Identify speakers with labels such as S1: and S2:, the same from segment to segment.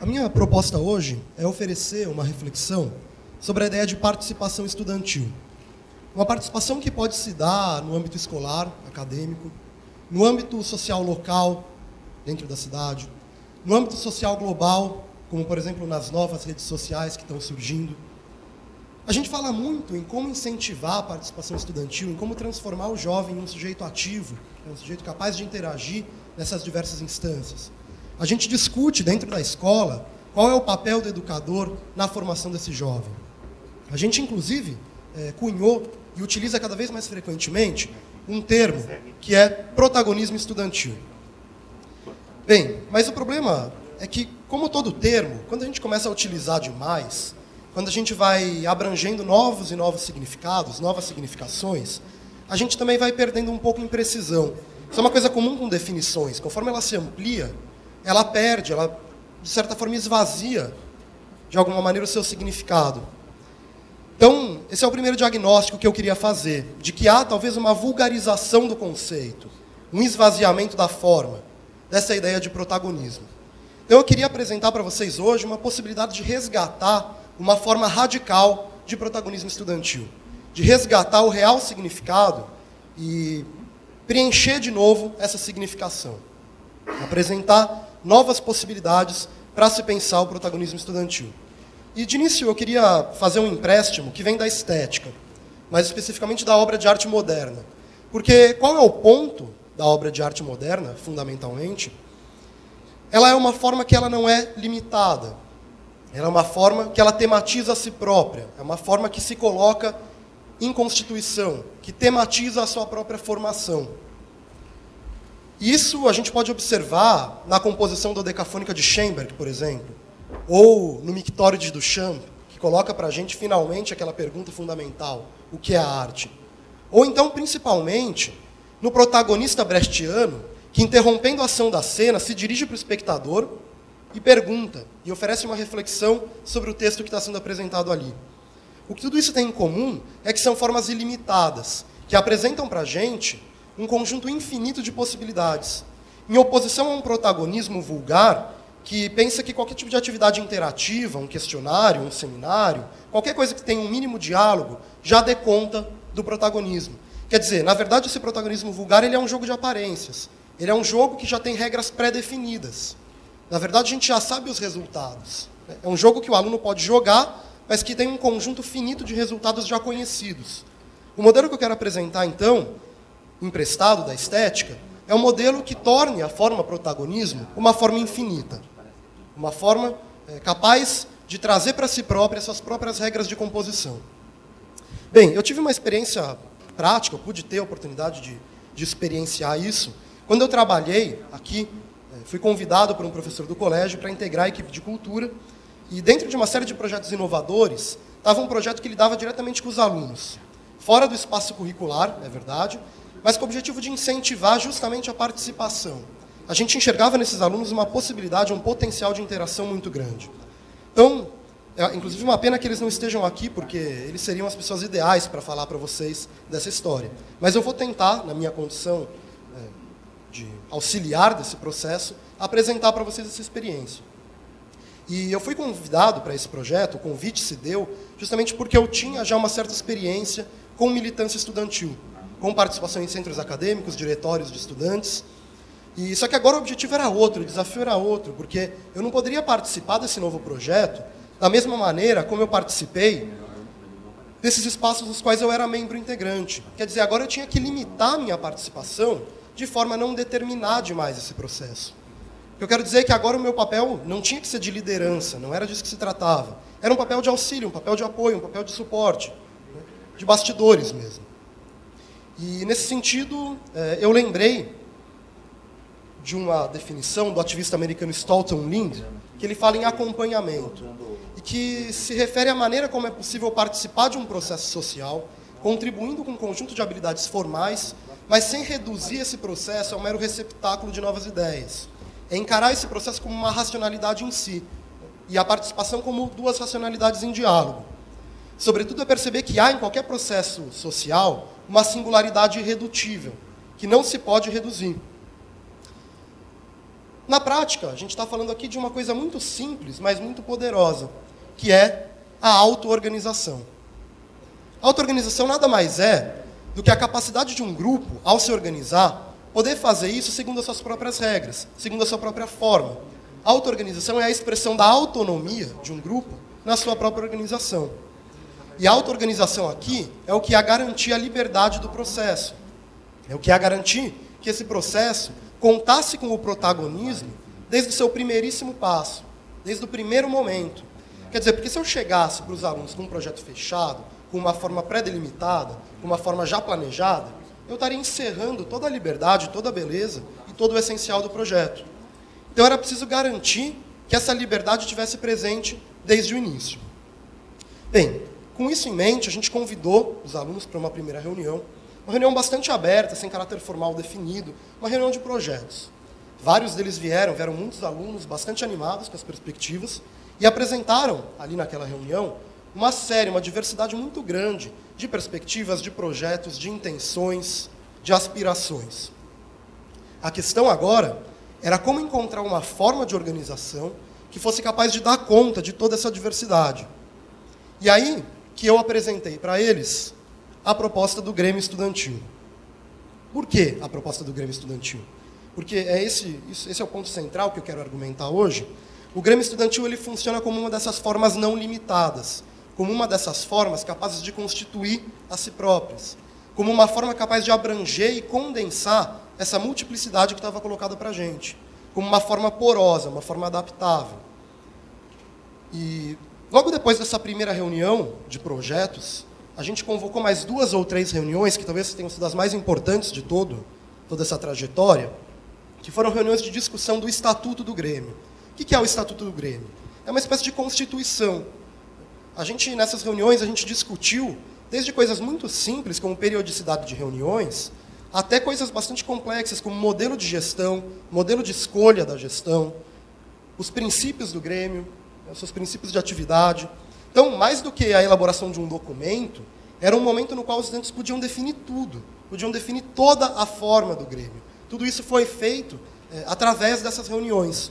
S1: A minha proposta hoje é oferecer uma reflexão sobre a ideia de participação estudantil. Uma participação que pode se dar no âmbito escolar, acadêmico, no âmbito social local, dentro da cidade, no âmbito social global, como, por exemplo, nas novas redes sociais que estão surgindo. A gente fala muito em como incentivar a participação estudantil, em como transformar o jovem em um sujeito ativo, um sujeito capaz de interagir nessas diversas instâncias. A gente discute dentro da escola qual é o papel do educador na formação desse jovem. A gente, inclusive, cunhou e utiliza cada vez mais frequentemente um termo que é protagonismo estudantil. Bem, mas o problema é que, como todo termo, quando a gente começa a utilizar demais, quando a gente vai abrangendo novos e novos significados, novas significações, a gente também vai perdendo um pouco em precisão. Isso é uma coisa comum com definições. Conforme ela se amplia, ela perde, ela, de certa forma, esvazia, de alguma maneira, o seu significado. Então, esse é o primeiro diagnóstico que eu queria fazer, de que há talvez uma vulgarização do conceito, um esvaziamento da forma, dessa ideia de protagonismo. Então, eu queria apresentar para vocês hoje uma possibilidade de resgatar uma forma radical de protagonismo estudantil, de resgatar o real significado e preencher de novo essa significação, apresentar novas possibilidades para se pensar o protagonismo estudantil. E, de início, eu queria fazer um empréstimo que vem da estética, mais especificamente da obra de arte moderna. Porque qual é o ponto da obra de arte moderna, fundamentalmente? Ela é uma forma que ela não é limitada. Ela é uma forma que ela tematiza a si própria. É uma forma que se coloca em constituição, que tematiza a sua própria formação. Isso a gente pode observar na composição dodecafônica de Schoenberg, por exemplo, ou no Mictório de Duchamp, que coloca para a gente, finalmente, aquela pergunta fundamental, o que é a arte? Ou então, principalmente, no protagonista brechtiano, que, interrompendo a ação da cena, se dirige para o espectador e pergunta, e oferece uma reflexão sobre o texto que está sendo apresentado ali. O que tudo isso tem em comum é que são formas ilimitadas, que apresentam para a gente um conjunto infinito de possibilidades, em oposição a um protagonismo vulgar que pensa que qualquer tipo de atividade interativa, um questionário, um seminário, qualquer coisa que tenha um mínimo diálogo, já dê conta do protagonismo. Quer dizer, na verdade, esse protagonismo vulgar ele é um jogo de aparências. Ele é um jogo que já tem regras pré-definidas. Na verdade, a gente já sabe os resultados. É um jogo que o aluno pode jogar, mas que tem um conjunto finito de resultados já conhecidos. O modelo que eu quero apresentar, então, emprestado da estética, é um modelo que torne a forma protagonismo uma forma infinita. Uma forma capaz de trazer para si própria suas próprias regras de composição. Bem, eu tive uma experiência prática, eu pude ter a oportunidade de experienciar isso. Quando eu trabalhei aqui, fui convidado por um professor do colégio para integrar a equipe de cultura, e dentro de uma série de projetos inovadores, estava um projeto que lidava diretamente com os alunos, fora do espaço curricular, é verdade, mas com o objetivo de incentivar justamente a participação. A gente enxergava nesses alunos uma possibilidade, um potencial de interação muito grande. Então, é inclusive uma pena que eles não estejam aqui, porque eles seriam as pessoas ideais para falar para vocês dessa história. Mas eu vou tentar, na minha condição de auxiliar desse processo, apresentar para vocês essa experiência. E eu fui convidado para esse projeto, o convite se deu, justamente porque eu tinha já uma certa experiência com militância estudantil, com participação em centros acadêmicos, diretórios de estudantes. E só que agora o objetivo era outro, o desafio era outro, porque eu não poderia participar desse novo projeto da mesma maneira como eu participei desses espaços nos quais eu era membro integrante. Quer dizer, agora eu tinha que limitar a minha participação de forma a não determinar demais esse processo. Eu quero dizer que agora o meu papel não tinha que ser de liderança, não era disso que se tratava. Era um papel de auxílio, um papel de apoio, um papel de suporte, de bastidores mesmo. E, nesse sentido, eu lembrei de uma definição do ativista americano Stoughton Lind, que ele fala em acompanhamento, e que se refere à maneira como é possível participar de um processo social, contribuindo com um conjunto de habilidades formais, mas sem reduzir esse processo a um mero receptáculo de novas ideias. É encarar esse processo como uma racionalidade em si, e a participação como duas racionalidades em diálogo. Sobretudo, é perceber que há em qualquer processo social uma singularidade irredutível, que não se pode reduzir. Na prática, a gente está falando aqui de uma coisa muito simples, mas muito poderosa, que é a auto-organização. A auto-organização nada mais é do que a capacidade de um grupo, ao se organizar, poder fazer isso segundo as suas próprias regras, segundo a sua própria forma. A auto-organização é a expressão da autonomia de um grupo na sua própria organização. E a auto-organização aqui é o que ia garantir a liberdade do processo. É o que ia garantir que esse processo contasse com o protagonismo desde o seu primeiríssimo passo, desde o primeiro momento. Quer dizer, porque se eu chegasse para os alunos com um projeto fechado, com uma forma pré-delimitada, com uma forma já planejada, eu estaria encerrando toda a liberdade, toda a beleza e todo o essencial do projeto. Então era preciso garantir que essa liberdade estivesse presente desde o início. Bem, com isso em mente, a gente convidou os alunos para uma primeira reunião, uma reunião bastante aberta, sem caráter formal definido, uma reunião de projetos. Vários deles vieram muitos alunos bastante animados com as perspectivas, e apresentaram, ali naquela reunião, uma diversidade muito grande de perspectivas, de projetos, de intenções, de aspirações. A questão agora era como encontrar uma forma de organização que fosse capaz de dar conta de toda essa diversidade. E aí que eu apresentei para eles a proposta do Grêmio Estudantil. Por que a proposta do Grêmio Estudantil? Porque esse é o ponto central que eu quero argumentar hoje. O Grêmio Estudantil ele funciona como uma dessas formas não limitadas, como uma dessas formas capazes de constituir a si próprias, como uma forma capaz de abranger e condensar essa multiplicidade que estava colocada para a gente, como uma forma porosa, uma forma adaptável. E logo depois dessa primeira reunião de projetos, a gente convocou mais 2 ou 3 reuniões, que talvez tenham sido as mais importantes de toda essa trajetória, que foram reuniões de discussão do Estatuto do Grêmio. O que é o Estatuto do Grêmio? É uma espécie de constituição. Nessas reuniões, a gente discutiu desde coisas muito simples, como periodicidade de reuniões, até coisas bastante complexas, como modelo de gestão, modelo de escolha da gestão, os princípios do Grêmio, os seus princípios de atividade. Então, mais do que a elaboração de um documento, era um momento no qual os estudantes podiam definir tudo, podiam definir toda a forma do Grêmio. Tudo isso foi feito através dessas reuniões.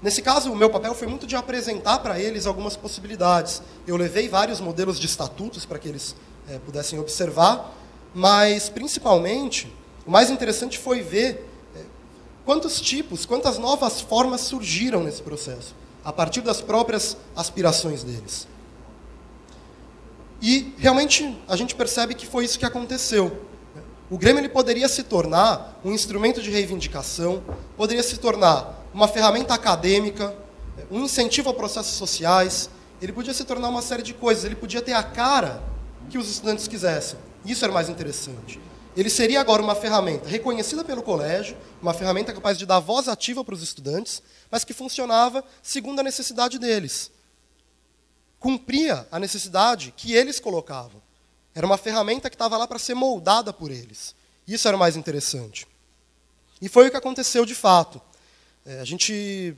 S1: Nesse caso, o meu papel foi muito de apresentar para eles algumas possibilidades. Eu levei vários modelos de estatutos para que eles pudessem observar, mas, principalmente, o mais interessante foi ver quantas novas formas surgiram nesse processo, a partir das próprias aspirações deles. E, realmente, a gente percebe que foi isso que aconteceu. O Grêmio ele poderia se tornar um instrumento de reivindicação, poderia se tornar uma ferramenta acadêmica, um incentivo a processos sociais, ele podia se tornar uma série de coisas, ele podia ter a cara que os estudantes quisessem. Isso era mais interessante. Ele seria agora uma ferramenta reconhecida pelo colégio, uma ferramenta capaz de dar voz ativa para os estudantes, mas que funcionava segundo a necessidade deles. Cumpria a necessidade que eles colocavam. Era uma ferramenta que estava lá para ser moldada por eles. Isso era o mais interessante. E foi o que aconteceu de fato. A gente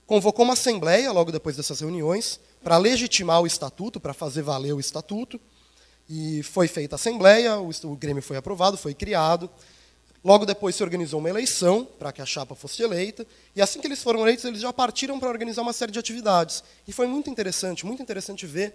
S1: convocou uma assembleia, logo depois dessas reuniões, para legitimar o estatuto, para fazer valer o estatuto. E foi feita a assembleia, o Grêmio foi aprovado, foi criado. Logo depois se organizou uma eleição para que a chapa fosse eleita. E assim que eles foram eleitos, eles já partiram para organizar uma série de atividades. E foi muito interessante ver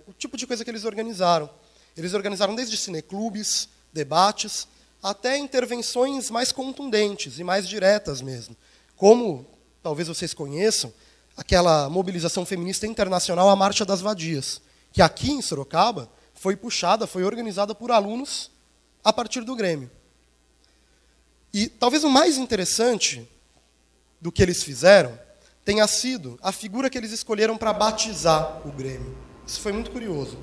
S1: o tipo de coisa que eles organizaram. Eles organizaram desde cineclubes, debates, até intervenções mais contundentes e mais diretas mesmo. Como, talvez vocês conheçam, aquela mobilização feminista internacional, a Marcha das Vadias, que aqui em Sorocaba foi organizada por alunos a partir do Grêmio. E talvez o mais interessante do que eles fizeram tenha sido a figura que eles escolheram para batizar o Grêmio. Isso foi muito curioso.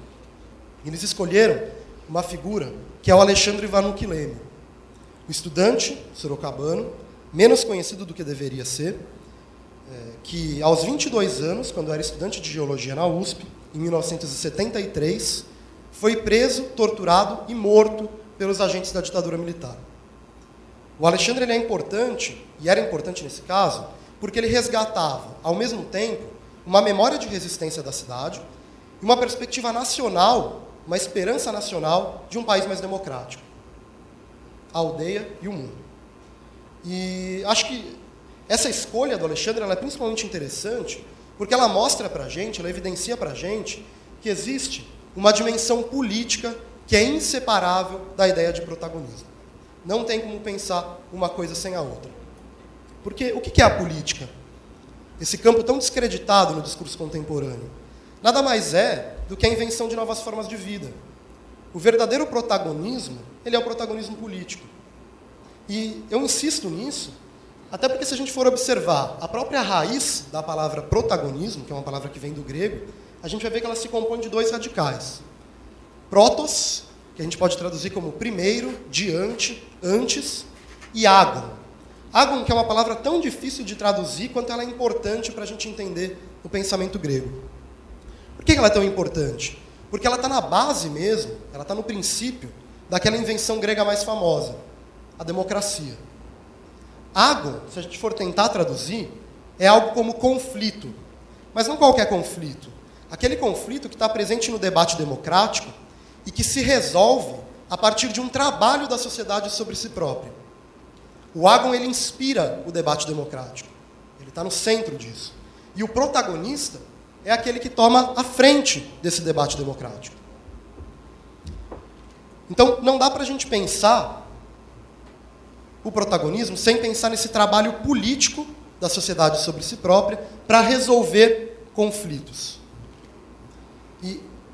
S1: Eles escolheram uma figura que é o Alexandre Vanucchi Leme, um estudante sorocabano, menos conhecido do que deveria ser, que aos 22 anos, quando era estudante de geologia na USP, em 1973, foi preso, torturado e morto pelos agentes da ditadura militar. O Alexandre ele é importante, e era importante nesse caso, porque ele resgatava, ao mesmo tempo, uma memória de resistência da cidade e uma perspectiva nacional, uma esperança nacional de um país mais democrático. A aldeia e o mundo. E acho que essa escolha do Alexandre ela é principalmente interessante porque ela mostra para a gente, ela evidencia para a gente que existe uma dimensão política que é inseparável da ideia de protagonismo. Não tem como pensar uma coisa sem a outra. Porque o que é a política? Esse campo tão descreditado no discurso contemporâneo. Nada mais é do que a invenção de novas formas de vida. O verdadeiro protagonismo, ele é o protagonismo político. E eu insisto nisso, até porque se a gente for observar a própria raiz da palavra protagonismo, que é uma palavra que vem do grego, a gente vai ver que ela se compõe de dois radicais. Protos, que a gente pode traduzir como primeiro, diante, antes, e agon. Agon, que é uma palavra tão difícil de traduzir quanto ela é importante para a gente entender o pensamento grego. Por que ela é tão importante? Porque ela está na base mesmo, ela está no princípio daquela invenção grega mais famosa, a democracia. Agon, se a gente for tentar traduzir, é algo como conflito. Mas não qualquer conflito. Aquele conflito que está presente no debate democrático e que se resolve a partir de um trabalho da sociedade sobre si própria. O agon, ele inspira o debate democrático. Ele está no centro disso. E o protagonista é aquele que toma a frente desse debate democrático. Então, não dá para a gente pensar o protagonismo sem pensar nesse trabalho político da sociedade sobre si própria para resolver conflitos.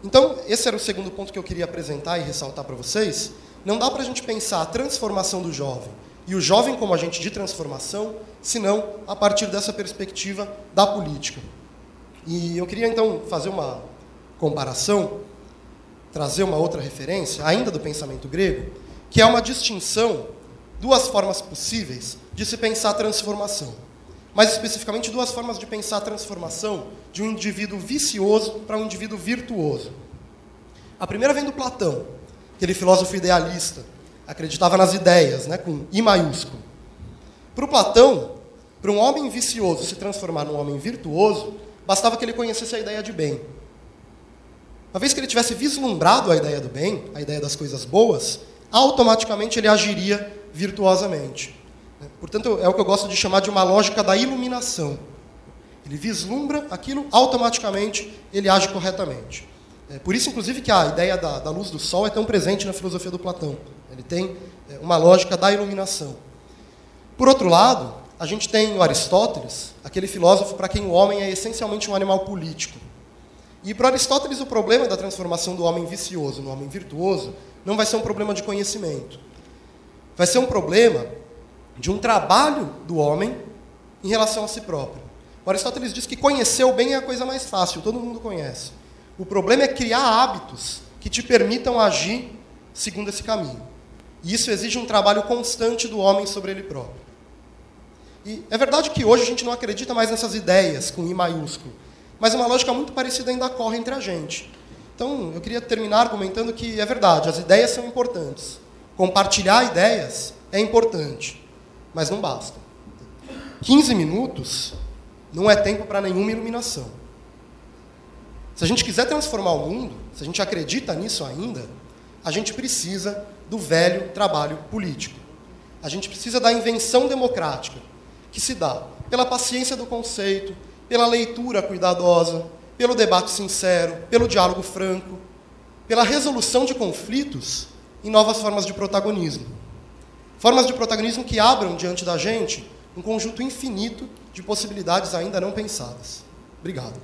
S1: Então, esse era o segundo ponto que eu queria apresentar e ressaltar para vocês. Não dá para a gente pensar a transformação do jovem e o jovem como agente de transformação, senão a partir dessa perspectiva da política. E eu queria, então, fazer uma comparação, trazer uma outra referência, ainda do pensamento grego, que é uma distinção, duas formas possíveis de se pensar a transformação. Mais especificamente, duas formas de pensar a transformação de um indivíduo vicioso para um indivíduo virtuoso. A primeira vem do Platão, aquele filósofo idealista, acreditava nas ideias, né, com I maiúsculo. Para o Platão, para um homem vicioso se transformar num homem virtuoso, bastava que ele conhecesse a ideia de bem. Uma vez que ele tivesse vislumbrado a ideia do bem, a ideia das coisas boas, automaticamente ele agiria virtuosamente. Portanto, é o que eu gosto de chamar de uma lógica da iluminação. Ele vislumbra aquilo, automaticamente ele age corretamente. Por isso, inclusive, que a ideia da luz do sol é tão presente na filosofia do Platão. Ele tem uma lógica da iluminação. Por outro lado, a gente tem o Aristóteles, aquele filósofo para quem o homem é essencialmente um animal político. E para Aristóteles o problema da transformação do homem vicioso no homem virtuoso não vai ser um problema de conhecimento. Vai ser um problema de um trabalho do homem em relação a si próprio. O Aristóteles diz que conhecer o bem é a coisa mais fácil, todo mundo conhece. O problema é criar hábitos que te permitam agir segundo esse caminho. E isso exige um trabalho constante do homem sobre ele próprio. E é verdade que hoje a gente não acredita mais nessas ideias com I maiúsculo, mas uma lógica muito parecida ainda corre entre a gente. Então, eu queria terminar argumentando que é verdade, as ideias são importantes. Compartilhar ideias é importante, mas não basta. 15 minutos não é tempo para nenhuma iluminação. Se a gente quiser transformar o mundo, se a gente acredita nisso ainda, a gente precisa do velho trabalho político. A gente precisa da invenção democrática, que se dá pela paciência do conceito, pela leitura cuidadosa, pelo debate sincero, pelo diálogo franco, pela resolução de conflitos em novas formas de protagonismo. Formas de protagonismo que abram diante da gente um conjunto infinito de possibilidades ainda não pensadas. Obrigado.